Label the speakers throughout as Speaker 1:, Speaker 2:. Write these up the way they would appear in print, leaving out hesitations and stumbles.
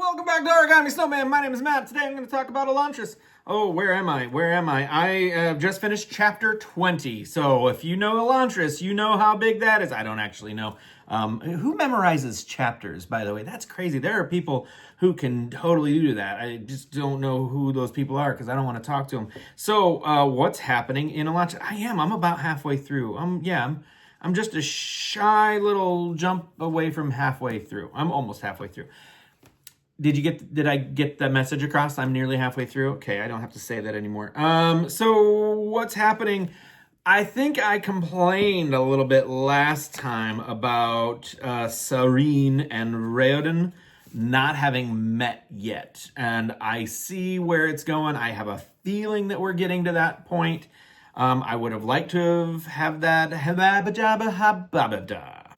Speaker 1: Welcome back to Origami Snowman. My name is Matt. Today I'm going to talk about Elantris. Oh, where am I? I just finished chapter 20. So if you know Elantris, you know how big that is. I don't actually know. Who memorizes chapters, by the way? That's crazy. There are people who can totally do that. I just don't know who those people are because I don't want to talk to them. So what's happening in Elantris? I'm about halfway through. I'm just a shy little jump away from halfway through. I'm almost halfway through. Did I get the message across? I'm nearly halfway through. Okay, I don't have to say that anymore. So what's happening? I think I complained a little bit last time about Sareen and Raoden not having met yet. And I see where it's going. I have a feeling that we're getting to that point. I would have liked to have that.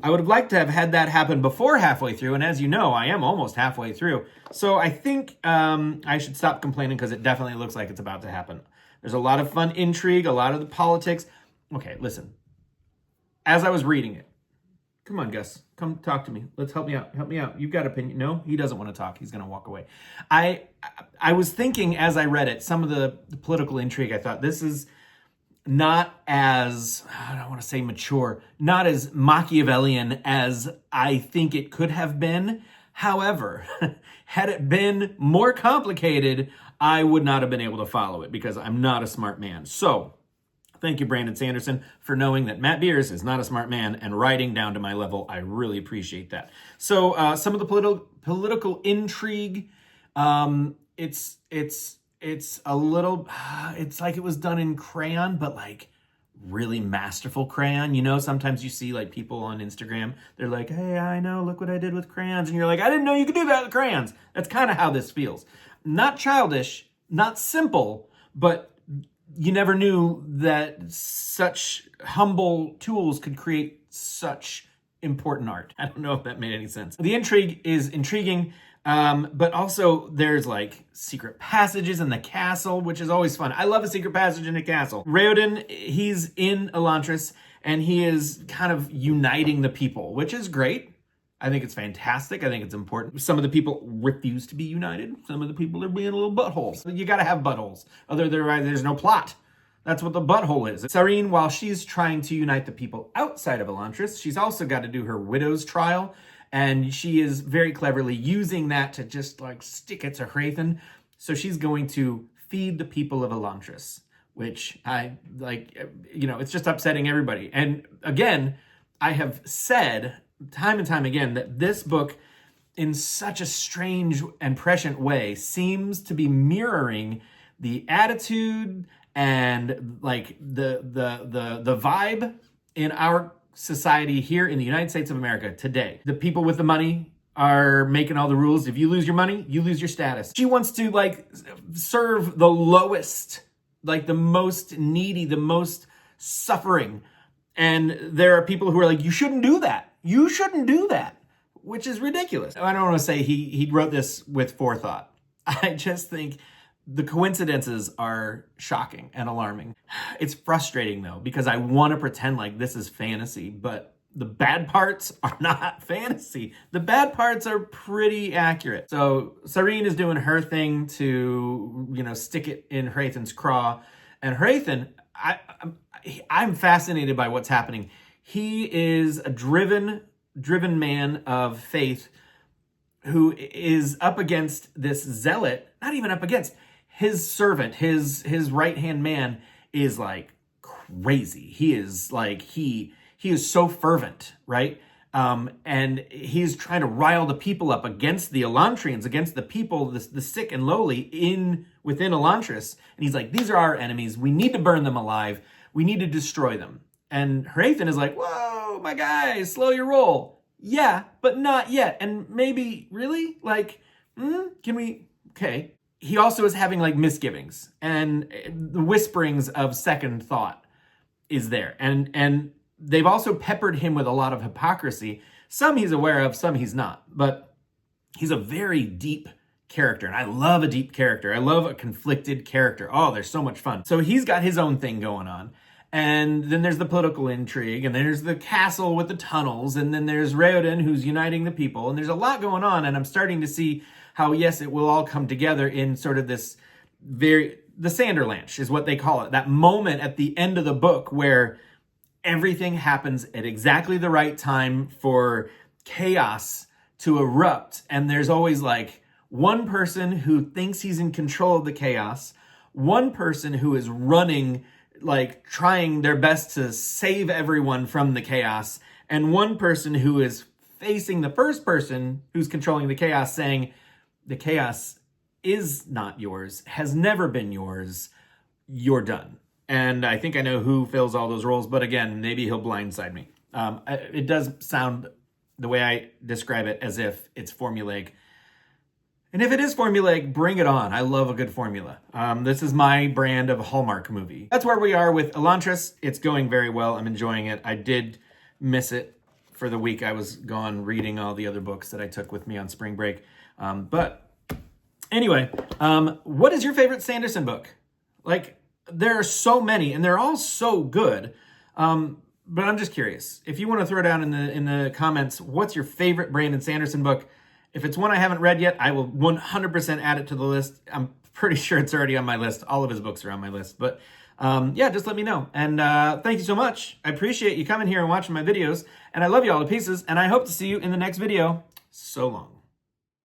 Speaker 1: I would have liked to have had that happen before halfway through, and as you know, I am almost halfway through. So I think I should stop complaining because it definitely looks like it's about to happen. There's a lot of fun intrigue, a lot of the politics. Okay, listen. As I was reading it, come on, Gus, come talk to me. Let's help me out. Help me out. You've got opinion. No, he doesn't want to talk. He's going to walk away. I was thinking as I read it, some of the political intrigue, I thought this is not as, I don't want to say mature, not as Machiavellian as I think it could have been. However, had it been more complicated, I would not have been able to follow it because I'm not a smart man. So, thank you, Brandon Sanderson, for knowing that Matt Beers is not a smart man and writing down to my level. I really appreciate that. So, some of the political intrigue, it's a little, it's like it was done in crayon, but like really masterful crayon. You know, sometimes you see like people on Instagram, they're like, hey, I know, look what I did with crayons. And you're like, I didn't know you could do that with crayons. That's kind of how this feels. Not childish, not simple, but you never knew that such humble tools could create such important art. I don't know if that made any sense. The intrigue is intriguing. But also there's like secret passages in the castle, which is always fun. I love a secret passage in a castle. Raoden, he's in Elantris and he is kind of uniting the people, which is great. I think it's fantastic. I think it's important. Some of the people refuse to be united. Some of the people are being little buttholes. You gotta have buttholes. Otherwise, there's no plot. That's what the butthole is. Sareen, while she's trying to unite the people outside of Elantris, she's also got to do her widow's trial. And she is very cleverly using that to just like stick it to Hrathen. So she's going to feed the people of Elantris, which I like, you know, it's just upsetting everybody. And again, I have said time and time again that this book in such a strange and prescient way seems to be mirroring the attitude and like the vibe in our society here in the United States of America today. The people with the money are making all the rules. If you lose your money, you lose your status. She wants to like serve the lowest, like the most needy, the most suffering. And there are people who are like, you shouldn't do that. You shouldn't do that, which is ridiculous. I don't want to say he wrote this with forethought. I just think the coincidences are shocking and alarming. It's frustrating though, because I want to pretend like this is fantasy, but the bad parts are not fantasy. The bad parts are pretty accurate. So Sareen is doing her thing to, you know, stick it in Hrathen's craw. And Hrathen, I'm fascinated by what's happening. He is a driven man of faith who is up against this zealot, not even up against, his servant, his right-hand man is like crazy. He is like, he is so fervent, right? And he's trying to rile the people up against the Elantrians, against the people, the sick and lowly within Elantris. And he's like, these are our enemies. We need to burn them alive. We need to destroy them. And Hrathen is like, whoa, my guy, slow your roll. Yeah, but not yet. And maybe, really? Like, can we, okay. He also is having like misgivings and the whisperings of second thought is there. And they've also peppered him with a lot of hypocrisy. Some he's aware of, some he's not. But he's a very deep character. And I love a deep character. I love a conflicted character. Oh, they're so much fun. So he's got his own thing going on. And then there's the political intrigue, and there's the castle with the tunnels, and then there's Raoden who's uniting the people, and there's a lot going on, and I'm starting to see how, yes, it will all come together in sort of this the Sanderlanche is what they call it. That moment at the end of the book where everything happens at exactly the right time for chaos to erupt. And there's always like one person who thinks he's in control of the chaos, one person who is running, like trying their best to save everyone from the chaos, and one person who is facing the first person who's controlling the chaos, saying, the chaos is not yours, has never been yours, you're done. And I think I know who fills all those roles, but again, maybe he'll blindside me. It does sound, the way I describe it, as if it's formulaic. And if it is formulaic, bring it on. I love a good formula. This is my brand of Hallmark movie. That's where we are with Elantris. It's going very well. I'm enjoying it. I did miss it for the week I was gone reading all the other books that I took with me on spring break. But anyway, what is your favorite Sanderson book? Like, there are so many, and they're all so good. But I'm just curious. If you want to throw down in the comments, what's your favorite Brandon Sanderson book? If it's one I haven't read yet, I will 100% add it to the list. I'm pretty sure it's already on my list. All of his books are on my list. But yeah, just let me know. And thank you so much. I appreciate you coming here and watching my videos. And I love you all to pieces. And I hope to see you in the next video. So long.